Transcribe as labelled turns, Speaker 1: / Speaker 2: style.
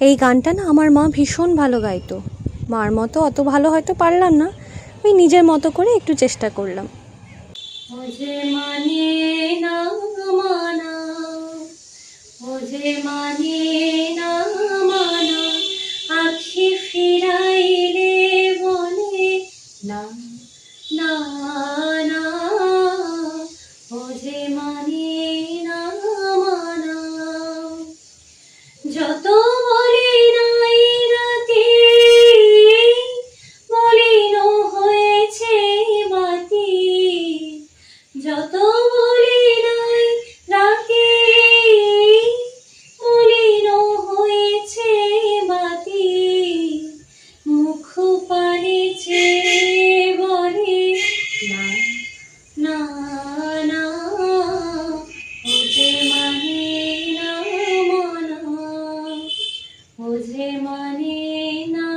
Speaker 1: এই গানটা না আমার মা ভীষণ ভালো গাইতো। মার মতো অত ভালো হয়তো পারলাম না, ওই নিজের মতো করে একটু চেষ্টা করলাম। ওঝে মানে না মানা, ওঝে মানে না মানা, আখি ফিরাইলে বলে না না না, ওঝে মানে না মানা। যত বলি নাই রাতে, মলিন হয়েছে বাতি, যত বলি নাই রাতে, মলিন হয়েছে বাতি, মুখ পানে চেয়ে বলে না না না, ওঝে মানে না মানা, ওঝে মানে না